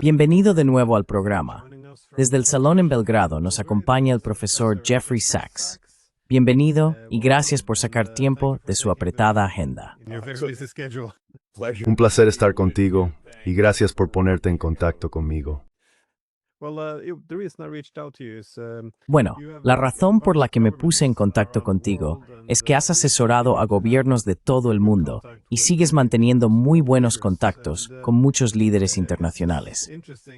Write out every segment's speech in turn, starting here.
Bienvenido de nuevo al programa. Desde el salón en Belgrado nos acompaña el profesor Jeffrey Sachs. Bienvenido y gracias por sacar tiempo de su apretada agenda. Un placer estar contigo y gracias por ponerte en contacto conmigo. Bueno, la razón por la que me puse en contacto contigo es que has asesorado a gobiernos de todo el mundo y sigues manteniendo muy buenos contactos con muchos líderes internacionales.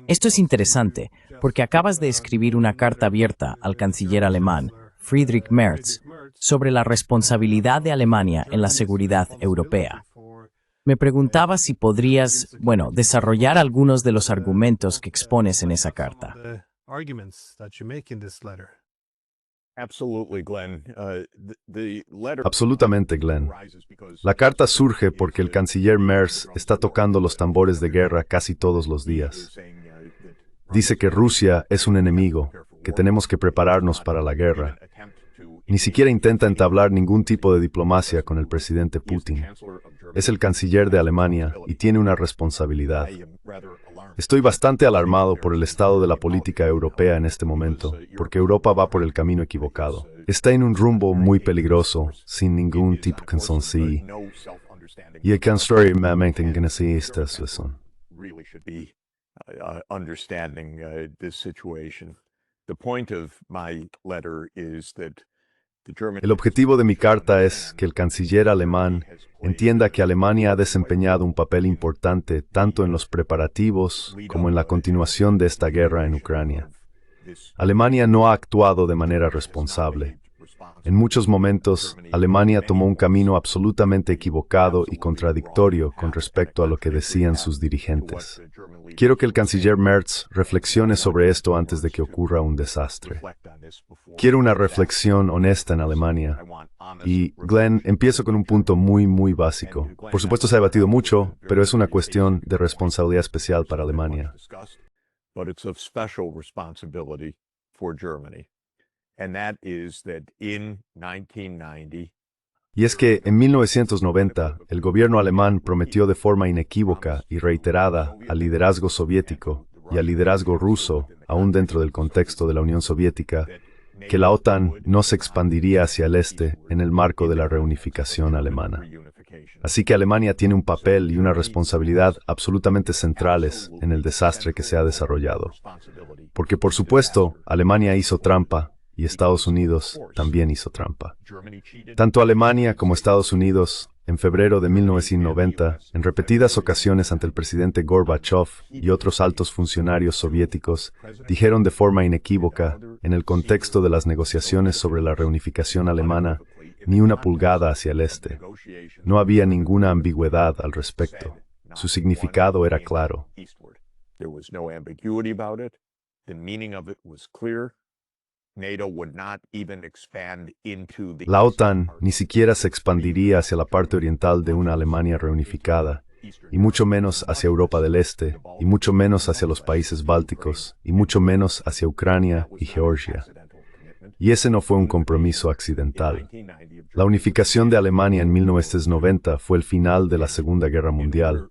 Esto es interesante porque acabas de escribir una carta abierta al canciller alemán, Friedrich Merz, sobre la responsabilidad de Alemania en la seguridad europea. Me preguntaba si podrías, desarrollar algunos de los argumentos que expones en esa carta. Absolutamente, Glenn. La carta surge porque el canciller Merz está tocando los tambores de guerra casi todos los días. Dice que Rusia es un enemigo, que tenemos que prepararnos para la guerra. Ni siquiera intenta entablar ningún tipo de diplomacia con el presidente Putin. Es el canciller de Alemania y tiene una responsabilidad. Estoy bastante alarmado por el estado de la política europea en este momento, porque Europa va por el camino equivocado. Está en un rumbo muy peligroso, sin ningún tipo de conciencia. Y el canciller mantiene esta situación. El objetivo de mi carta es que el canciller alemán entienda que Alemania ha desempeñado un papel importante tanto en los preparativos como en la continuación de esta guerra en Ucrania. Alemania no ha actuado de manera responsable. En muchos momentos, Alemania tomó un camino absolutamente equivocado y contradictorio con respecto a lo que decían sus dirigentes. Quiero que el canciller Merz reflexione sobre esto antes de que ocurra un desastre. Quiero una reflexión honesta en Alemania. Y, Glenn, empiezo con un punto muy básico. Por supuesto se ha debatido mucho, pero es una cuestión de responsabilidad especial para Alemania. Y es que en 1990, el gobierno alemán prometió de forma inequívoca y reiterada al liderazgo soviético y al liderazgo ruso, aún dentro del contexto de la Unión Soviética, que la OTAN no se expandiría hacia el este en el marco de la reunificación alemana. Así que Alemania tiene un papel y una responsabilidad absolutamente centrales en el desastre que se ha desarrollado. Porque, por supuesto, Alemania hizo trampa, y Estados Unidos también hizo trampa. Tanto Alemania como Estados Unidos, en febrero de 1990, en repetidas ocasiones ante el presidente Gorbachev y otros altos funcionarios soviéticos, dijeron de forma inequívoca, en el contexto de las negociaciones sobre la reunificación alemana, ni una pulgada hacia el este. No había ninguna ambigüedad al respecto. Su significado era claro. La OTAN ni siquiera se expandiría hacia la parte oriental de una Alemania reunificada, y mucho menos hacia Europa del Este, y mucho menos hacia los países bálticos, y mucho menos hacia Ucrania y Georgia. Y ese no fue un compromiso accidental. La unificación de Alemania en 1990 fue el final de la Segunda Guerra Mundial,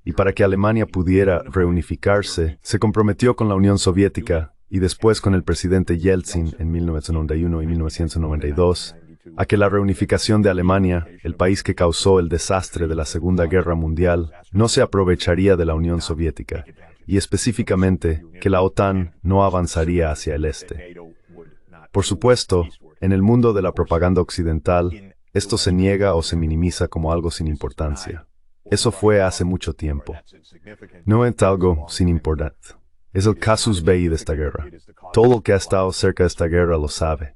y para que Alemania pudiera reunificarse, se comprometió con la Unión Soviética y después con el presidente Yeltsin en 1991 y 1992, a que la reunificación de Alemania, el país que causó el desastre de la Segunda Guerra Mundial, no se aprovecharía de la Unión Soviética, y específicamente que la OTAN no avanzaría hacia el este. Por supuesto, en el mundo de la propaganda occidental, esto se niega o se minimiza como algo sin importancia. Eso fue hace mucho tiempo. No es algo sin importancia. Es el casus belli de esta guerra. Todo el que ha estado cerca de esta guerra lo sabe.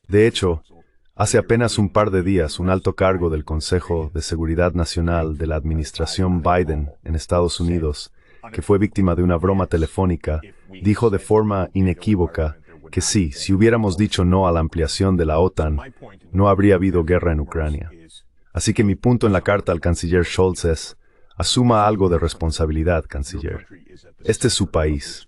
De hecho, hace apenas un par de días, un alto cargo del Consejo de Seguridad Nacional de la administración Biden en Estados Unidos, que fue víctima de una broma telefónica, dijo de forma inequívoca que sí, si hubiéramos dicho no a la ampliación de la OTAN, no habría habido guerra en Ucrania. Así que mi punto en la carta al canciller Scholz es, asuma algo de responsabilidad, canciller. Este es su país.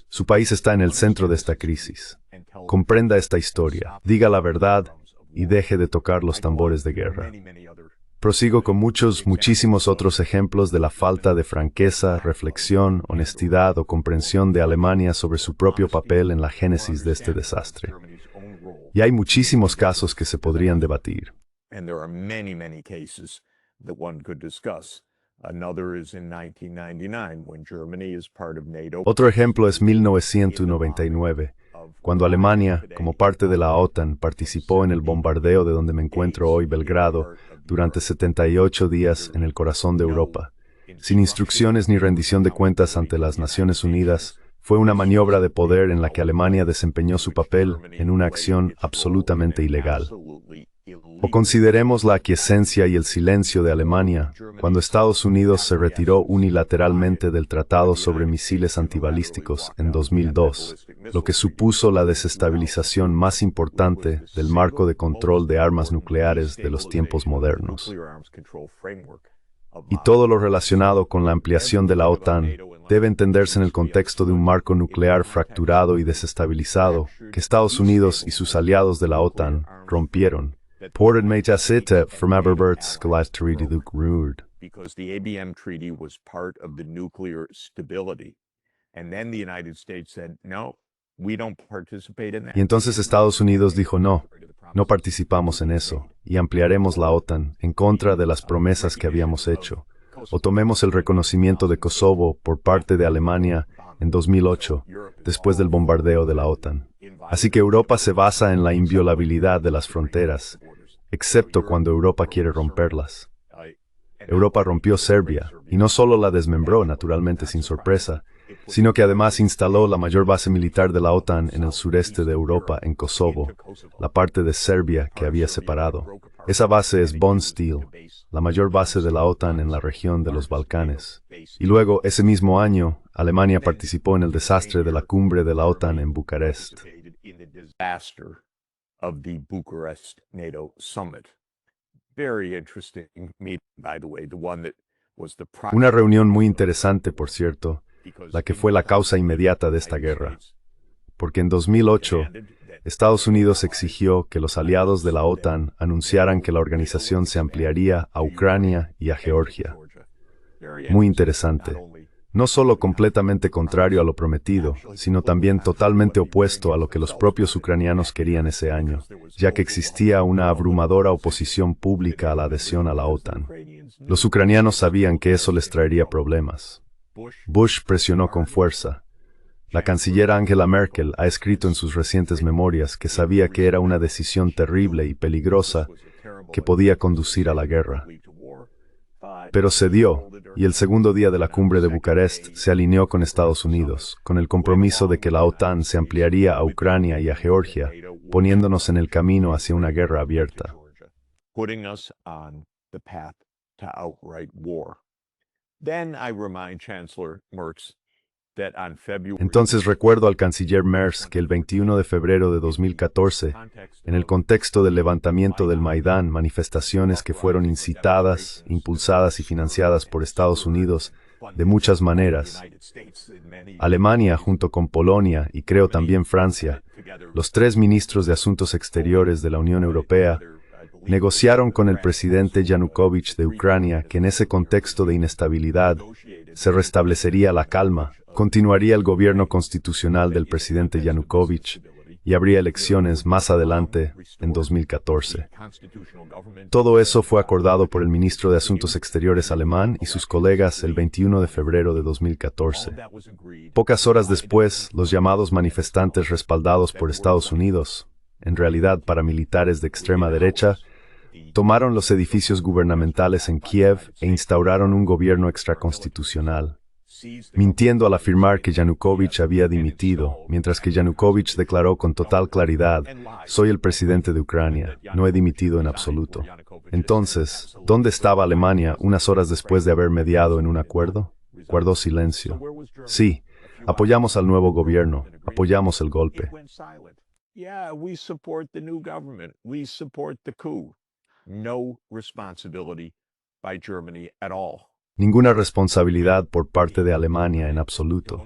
Su país está en el centro de esta crisis. comprenda esta historia, diga la verdad y deje de tocar los tambores de guerra. Prosigo con muchísimos otros ejemplos de la falta de franqueza, reflexión, honestidad o comprensión de Alemania sobre su propio papel en la génesis de este desastre. Y hay muchísimos casos que se podrían debatir. Otro ejemplo es 1999, cuando Alemania, como parte de la OTAN, participó en el bombardeo de donde me encuentro hoy, Belgrado, durante 78 días en el corazón de Europa. Sin instrucciones ni rendición de cuentas ante las Naciones Unidas, fue una maniobra de poder en la que Alemania desempeñó su papel en una acción absolutamente ilegal. O consideremos la aquiescencia y el silencio de Alemania cuando Estados Unidos se retiró unilateralmente del Tratado sobre Misiles Antibalísticos en 2002, lo que supuso la desestabilización más importante del marco de control de armas nucleares de los tiempos modernos. Y todo lo relacionado con la ampliación de la OTAN debe entenderse en el contexto de un marco nuclear fracturado y desestabilizado que Estados Unidos y sus aliados de la OTAN rompieron. Ported Mejasita from Aberberts Galaterididuc Rude. Because the ABM Treaty was part of the nuclear stability. And then the United States said, no, we don't participate in that. Y entonces Estados Unidos dijo no participamos en eso, y ampliaremos la OTAN en contra de las promesas que habíamos hecho. O tomemos el reconocimiento de Kosovo por parte de Alemania en 2008, después del bombardeo de la OTAN. Así que Europa se basa en la inviolabilidad de las fronteras, excepto cuando Europa quiere romperlas. Europa rompió Serbia, y no solo la desmembró, naturalmente sin sorpresa, sino que además instaló la mayor base militar de la OTAN en el sureste de Europa, en Kosovo, la parte de Serbia que había separado. Esa base es Bonsteel, la mayor base de la OTAN en la región de los Balcanes. Y luego, ese mismo año, Alemania participó en el desastre de la cumbre de la OTAN en Bucarest. Una reunión muy interesante, por cierto, la que fue la causa inmediata de esta guerra. Porque en 2008, Estados Unidos exigió que los aliados de la OTAN anunciaran que la organización se ampliaría a Ucrania y a Georgia. Muy interesante. No solo completamente contrario a lo prometido, sino también totalmente opuesto a lo que los propios ucranianos querían ese año, ya que existía una abrumadora oposición pública a la adhesión a la OTAN. Los ucranianos sabían que eso les traería problemas. Bush presionó con fuerza. La canciller Angela Merkel ha escrito en sus recientes memorias que sabía que era una decisión terrible y peligrosa que podía conducir a la guerra. Pero cedió, y el segundo día de la cumbre de Bucarest se alineó con Estados Unidos, con el compromiso de que la OTAN se ampliaría a Ucrania y a Georgia, poniéndonos en el camino hacia una guerra abierta. Entonces recuerdo al canciller Merz que el 21 de febrero de 2014, en el contexto del levantamiento del Maidán, manifestaciones que fueron incitadas, impulsadas y financiadas por Estados Unidos de muchas maneras, Alemania junto con Polonia y creo también Francia, los tres ministros de Asuntos Exteriores de la Unión Europea, negociaron con el presidente Yanukovych de Ucrania que en ese contexto de inestabilidad se restablecería la calma, continuaría el gobierno constitucional del presidente Yanukovych y habría elecciones más adelante, en 2014. Todo eso fue acordado por el ministro de Asuntos Exteriores alemán y sus colegas el 21 de febrero de 2014. Pocas horas después, los llamados manifestantes respaldados por Estados Unidos, en realidad paramilitares de extrema derecha, tomaron los edificios gubernamentales en Kiev e instauraron un gobierno extraconstitucional, mintiendo al afirmar que Yanukovych había dimitido, mientras que Yanukovych declaró con total claridad, soy el presidente de Ucrania, no he dimitido en absoluto. Entonces, ¿dónde estaba Alemania unas horas después de haber mediado en un acuerdo? Guardó silencio. Sí, apoyamos al nuevo gobierno, apoyamos el golpe. No responsibility by Germany at all. Ninguna responsabilidad por parte de Alemania en absoluto.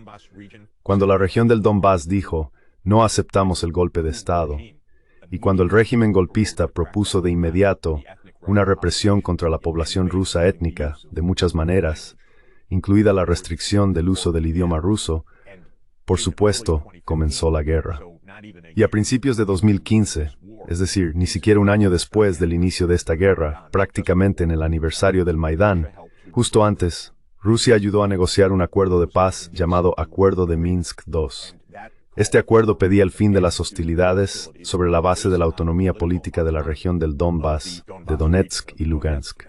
Cuando la región del Donbass dijo, No aceptamos el golpe de Estado. Y cuando el régimen golpista propuso de inmediato una represión contra la población rusa étnica, de muchas maneras, incluida la restricción del uso del idioma ruso, por supuesto, comenzó la guerra. Y a principios de 2015, es decir, ni siquiera un año después del inicio de esta guerra, prácticamente en el aniversario del Maidán, justo antes, Rusia ayudó a negociar un acuerdo de paz llamado Acuerdo de Minsk II. Este acuerdo pedía el fin de las hostilidades sobre la base de la autonomía política de la región del Donbass, de Donetsk y Lugansk.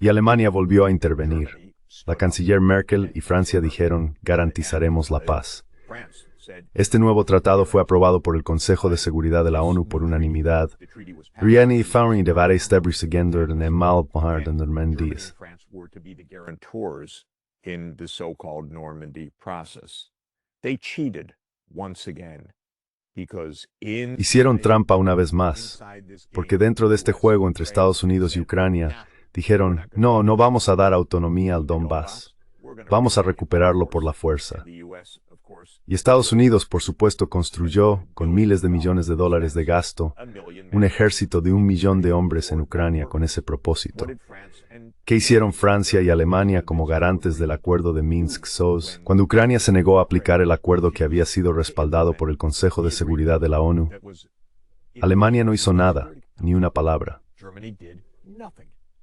Y Alemania volvió a intervenir. La canciller Merkel y Francia dijeron, garantizaremos la paz. Este nuevo tratado fue aprobado por el Consejo de Seguridad de la ONU por unanimidad. In the so-called Normandy process. They cheated once again because Hicieron trampa una vez más, porque dentro de este juego entre Estados Unidos y Ucrania, dijeron, no vamos a dar autonomía al Donbass, vamos a recuperarlo por la fuerza. Y Estados Unidos, por supuesto, construyó, con miles de millones de dólares de gasto, un ejército de 1 millón de hombres en Ucrania con ese propósito. ¿Qué hicieron Francia y Alemania como garantes del acuerdo de Minsk II, cuando Ucrania se negó a aplicar el acuerdo que había sido respaldado por el Consejo de Seguridad de la ONU? Alemania no hizo nada, ni una palabra.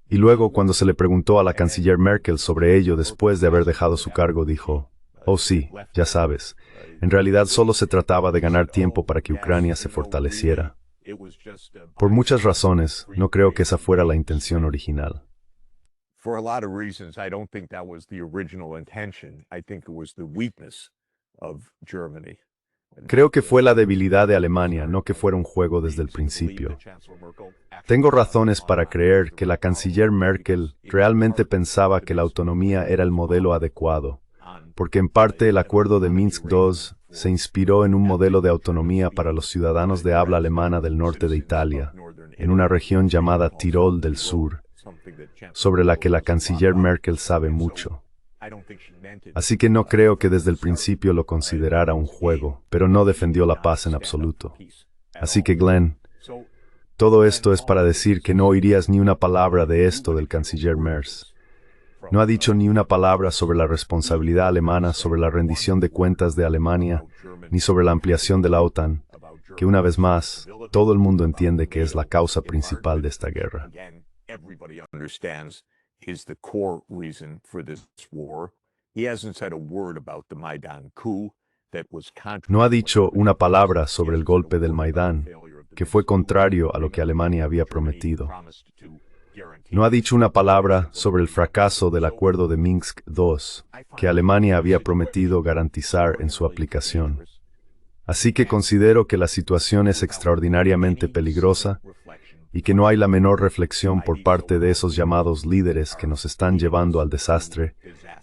Y luego, cuando se le preguntó a la canciller Merkel sobre ello después de haber dejado su cargo, dijo, oh sí, ya sabes, en realidad solo se trataba de ganar tiempo para que Ucrania se fortaleciera. Por muchas razones, no creo que esa fuera la intención original. For a lot of reasons, I don't think that was the original intention. I think it was the weakness of Germany. Creo que fue la debilidad de Alemania, no que fuera un juego desde el principio. Tengo razones para creer que la canciller Merkel realmente pensaba que la autonomía era el modelo adecuado, porque en parte el acuerdo de Minsk II se inspiró en un modelo de autonomía para los ciudadanos de habla alemana del norte de Italia, en una región llamada Tirol del Sur, sobre la que la canciller Merkel sabe mucho. Así que no creo que desde el principio lo considerara un juego, pero no defendió la paz en absoluto. Así que, Glenn, todo esto es para decir que no oirías ni una palabra de esto del canciller Merz. No ha dicho ni una palabra sobre la responsabilidad alemana, sobre la rendición de cuentas de Alemania, ni sobre la ampliación de la OTAN, que una vez más, todo el mundo entiende que es la causa principal de esta guerra. Everybody understands is the core reason for this war. He hasn't said a word about the Maidan coup that was No ha dicho una palabra sobre el golpe del Maidán, que fue contrario a lo que Alemania había prometido. No ha dicho una palabra sobre el fracaso del acuerdo de Minsk II, que Alemania había prometido garantizar en su aplicación. Así que considero que la situación es extraordinariamente peligrosa y que no hay la menor reflexión por parte de esos llamados líderes que nos están llevando al desastre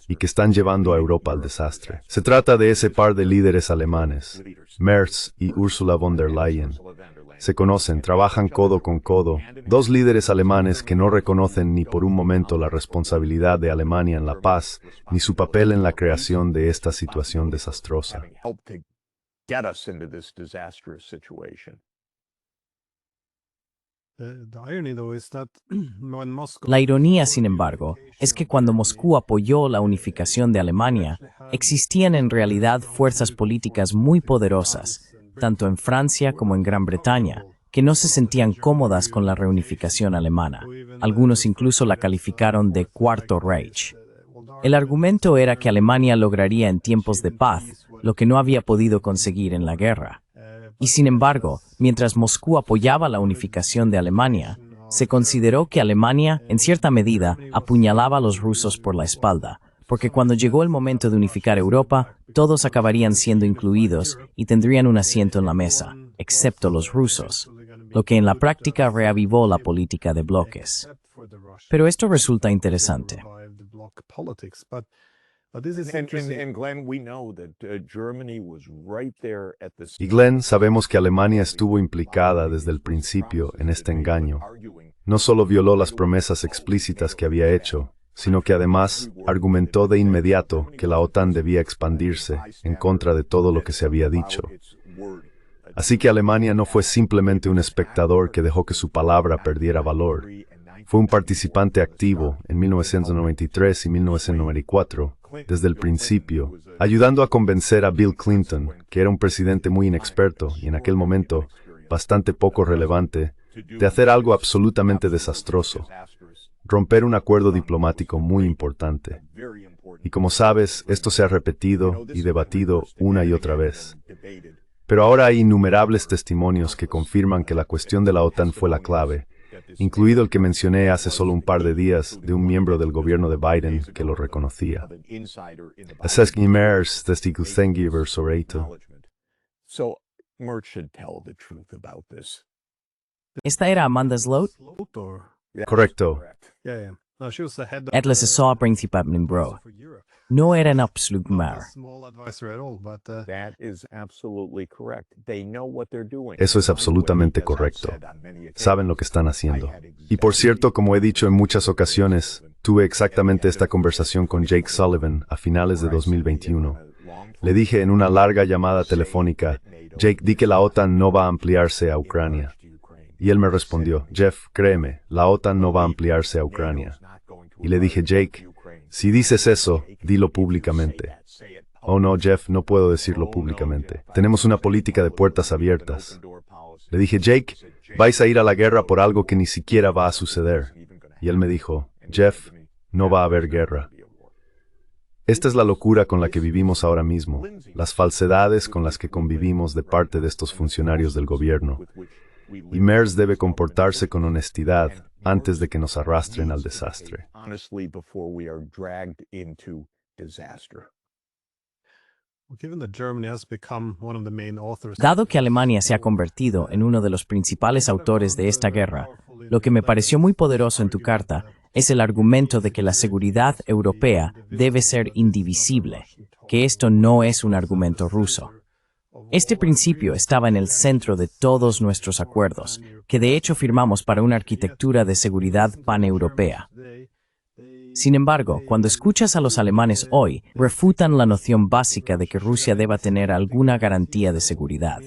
y que están llevando a Europa al desastre. Se trata de ese par de líderes alemanes, Merz y Ursula von der Leyen. Se conocen, trabajan codo con codo, dos líderes alemanes que no reconocen ni por un momento la responsabilidad de Alemania en la paz, ni su papel en la creación de esta situación desastrosa. La ironía, sin embargo, es que cuando Moscú apoyó la unificación de Alemania, existían en realidad fuerzas políticas muy poderosas, tanto en Francia como en Gran Bretaña, que no se sentían cómodas con la reunificación alemana. Algunos incluso la calificaron de Cuarto Reich. El argumento era que Alemania lograría en tiempos de paz lo que no había podido conseguir en la guerra. Y sin embargo, mientras Moscú apoyaba la unificación de Alemania, se consideró que Alemania, en cierta medida, apuñalaba a los rusos por la espalda, porque cuando llegó el momento de unificar Europa, todos acabarían siendo incluidos y tendrían un asiento en la mesa, excepto los rusos, lo que en la práctica reavivó la política de bloques. Pero esto resulta interesante. Y Glenn, sabemos que Alemania estuvo implicada desde el principio en este engaño. No solo violó las promesas explícitas que había hecho, sino que además argumentó de inmediato que la OTAN debía expandirse en contra de todo lo que se había dicho. Así que Alemania no fue simplemente un espectador que dejó que su palabra perdiera valor. Fue un participante activo en 1993 y 1994, desde el principio, ayudando a convencer a Bill Clinton, que era un presidente muy inexperto y en aquel momento bastante poco relevante, de hacer algo absolutamente desastroso, romper un acuerdo diplomático muy importante. Y como sabes, esto se ha repetido y debatido una y otra vez. Pero ahora hay innumerables testimonios que confirman que la cuestión de la OTAN fue la clave, incluido el que mencioné hace solo un par de días de un miembro del gobierno de Biden que lo reconocía. Es es Mers testigo sobre esto. ¿Esta era Amanda Sloat? Correcto. Ella asesora principal en Bro. No era en absoluto mar. Eso es absolutamente correcto. Saben lo que están haciendo. Y por cierto, como he dicho en muchas ocasiones, tuve exactamente esta conversación con Jake Sullivan a finales de 2021. Le dije en una larga llamada telefónica, Jake, di que la OTAN no va a ampliarse a Ucrania. Y él me respondió, Jeff, créeme, la OTAN no va a ampliarse a Ucrania. Y le dije, Jake, si dices eso, dilo públicamente. Oh no, Jeff, no puedo decirlo públicamente. Tenemos una política de puertas abiertas. Le dije, Jake, vais a ir a la guerra por algo que ni siquiera va a suceder. Y él me dijo, Jeff, no va a haber guerra. Esta es la locura con la que vivimos ahora mismo, las falsedades con las que convivimos de parte de estos funcionarios del gobierno. Y Mers debe comportarse con honestidad antes de que nos arrastren al desastre. Dado que Alemania se ha convertido en uno de los principales autores de esta guerra, lo que me pareció muy poderoso en tu carta es el argumento de que la seguridad europea debe ser indivisible, que esto no es un argumento ruso. Este principio estaba en el centro de todos nuestros acuerdos, que de hecho firmamos para una arquitectura de seguridad paneuropea. Sin embargo, cuando escuchas a los alemanes hoy, refutan la noción básica de que Rusia deba tener alguna garantía de seguridad.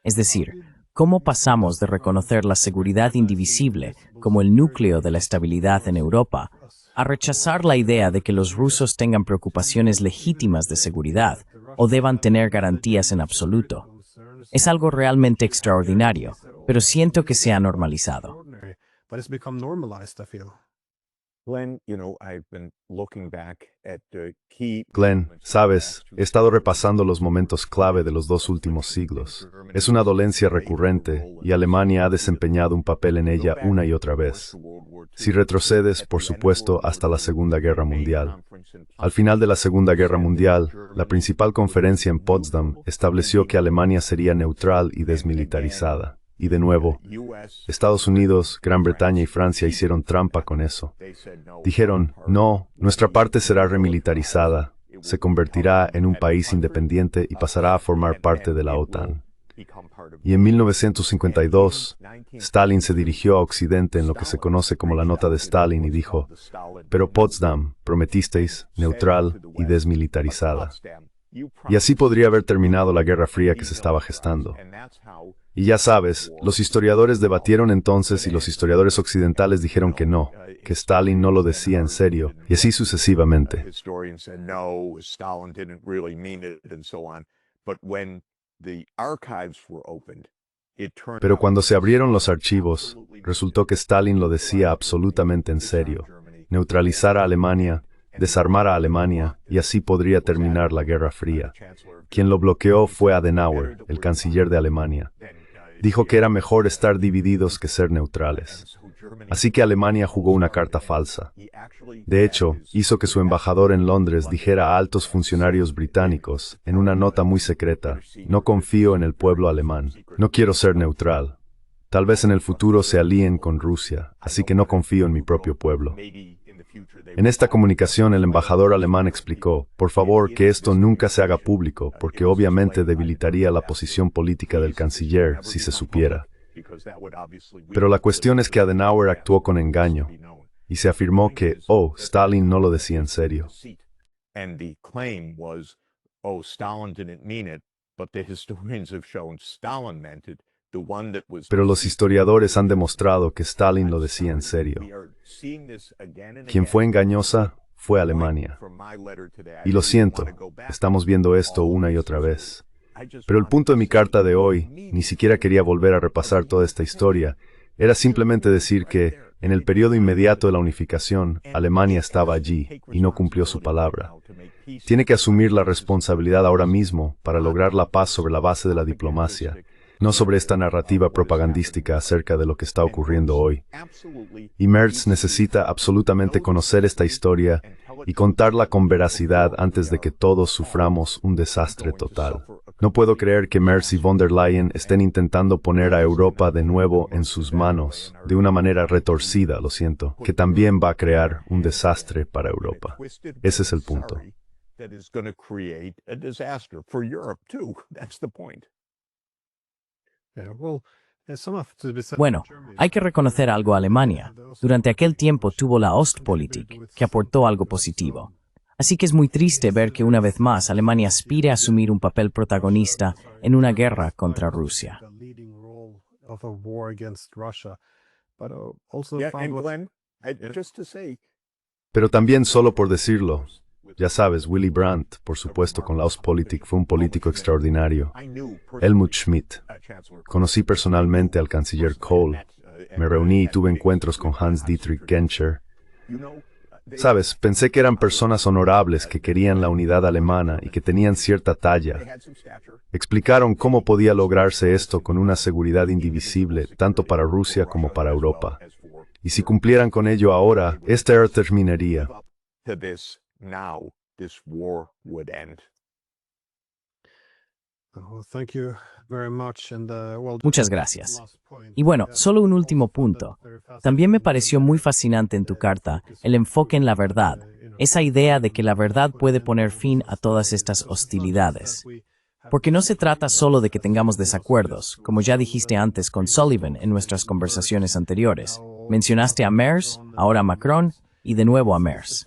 Es decir, ¿cómo pasamos de reconocer la seguridad indivisible como el núcleo de la estabilidad en Europa a rechazar la idea de que los rusos tengan preocupaciones legítimas de seguridad o deban tener garantías en absoluto? Es algo realmente extraordinario, pero siento que se ha normalizado. Glenn, sabes, he estado repasando los momentos clave de los dos últimos siglos. Es una dolencia recurrente y Alemania ha desempeñado un papel en ella una y otra vez. Si retrocedes, por supuesto, hasta la Segunda Guerra Mundial. Al final de la Segunda Guerra Mundial, la principal conferencia en Potsdam estableció que Alemania sería neutral y desmilitarizada. Y de nuevo, Estados Unidos, Gran Bretaña y Francia hicieron trampa con eso. Dijeron, no, nuestra parte será remilitarizada, se convertirá en un país independiente y pasará a formar parte de la OTAN. Y en 1952, Stalin se dirigió a Occidente en lo que se conoce como la Nota de Stalin y dijo, pero Potsdam, prometisteis, neutral y desmilitarizada. Y así podría haber terminado la Guerra Fría que se estaba gestando. Y ya sabes, los historiadores debatieron entonces y los historiadores occidentales dijeron que no, que Stalin no lo decía en serio, y así sucesivamente. Pero cuando se abrieron los archivos, resultó que Stalin lo decía absolutamente en serio. Neutralizar a Alemania, desarmar a Alemania, y así podría terminar la Guerra Fría. Quien lo bloqueó fue Adenauer, el canciller de Alemania. Dijo que era mejor estar divididos que ser neutrales. Así que Alemania jugó una carta falsa. De hecho, hizo que su embajador en Londres dijera a altos funcionarios británicos, en una nota muy secreta, no confío en el pueblo alemán, no quiero ser neutral. Tal vez en el futuro se alíen con Rusia, así que no confío en mi propio pueblo. En esta comunicación el embajador alemán explicó, por favor, que esto nunca se haga público, porque obviamente debilitaría la posición política del canciller si se supiera. Pero la cuestión es que Adenauer actuó con engaño, y se afirmó que, Stalin no lo decía en serio. but the historians have shown Stalin meant it. Pero los historiadores han demostrado que Stalin lo decía en serio. Quien fue engañosa fue Alemania. Y lo siento, estamos viendo esto una y otra vez. Pero el punto de mi carta de hoy, ni siquiera quería volver a repasar toda esta historia, era simplemente decir que, en el periodo inmediato de la unificación, Alemania estaba allí y no cumplió su palabra. Tiene que asumir la responsabilidad ahora mismo para lograr la paz sobre la base de la diplomacia, no sobre esta narrativa propagandística acerca de lo que está ocurriendo hoy. Y Merz necesita absolutamente conocer esta historia y contarla con veracidad antes de que todos suframos un desastre total. No puedo creer que Merz y von der Leyen estén intentando poner a Europa de nuevo en sus manos, de una manera retorcida, lo siento, que también va a crear un desastre para Europa. Ese es el punto. Bueno, hay que reconocer algo a Alemania. Durante aquel tiempo tuvo la Ostpolitik, que aportó algo positivo. Así que es muy triste ver que una vez más Alemania aspire a asumir un papel protagonista en una guerra contra Rusia. Pero también solo por decirlo, ya sabes, Willy Brandt, por supuesto con la Ostpolitik, fue un político extraordinario. Helmut Schmidt. Conocí personalmente al canciller Kohl. Me reuní y tuve encuentros con Hans-Dietrich Genscher. Sabes, pensé que eran personas honorables que querían la unidad alemana y que tenían cierta talla. Explicaron cómo podía lograrse esto con una seguridad indivisible, tanto para Rusia como para Europa. Y si cumplieran con ello ahora, esta era terminaría. Muchas gracias. Y bueno, solo un último punto. También me pareció muy fascinante en tu carta el enfoque en la verdad, esa idea de que la verdad puede poner fin a todas estas hostilidades. Porque no se trata solo de que tengamos desacuerdos, como ya dijiste antes con Sullivan en nuestras conversaciones anteriores. Mencionaste a Merz, ahora a Macron y de nuevo a Merz.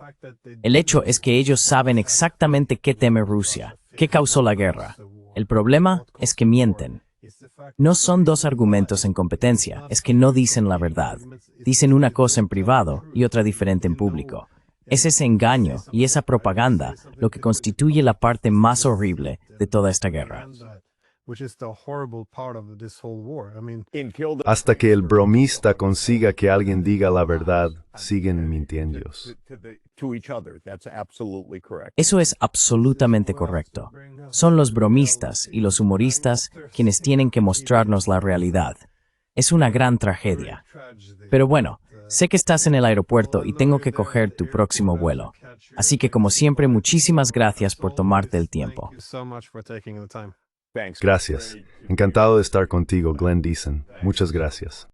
El hecho es que ellos saben exactamente qué teme Rusia, qué causó la guerra. El problema es que mienten. No son dos argumentos en competencia, es que no dicen la verdad. Dicen una cosa en privado y otra diferente en público. Es ese engaño y esa propaganda lo que constituye la parte más horrible de toda esta guerra. Hasta que el bromista consiga que alguien diga la verdad, siguen mintiendo. Eso es absolutamente correcto. Son los bromistas y los humoristas quienes tienen que mostrarnos la realidad. Es una gran tragedia. Pero bueno, sé que estás en el aeropuerto y tengo que coger tu próximo vuelo. Así que como siempre, muchísimas gracias por tomarte el tiempo. Gracias. Encantado de estar contigo, Glenn Deason. Muchas gracias.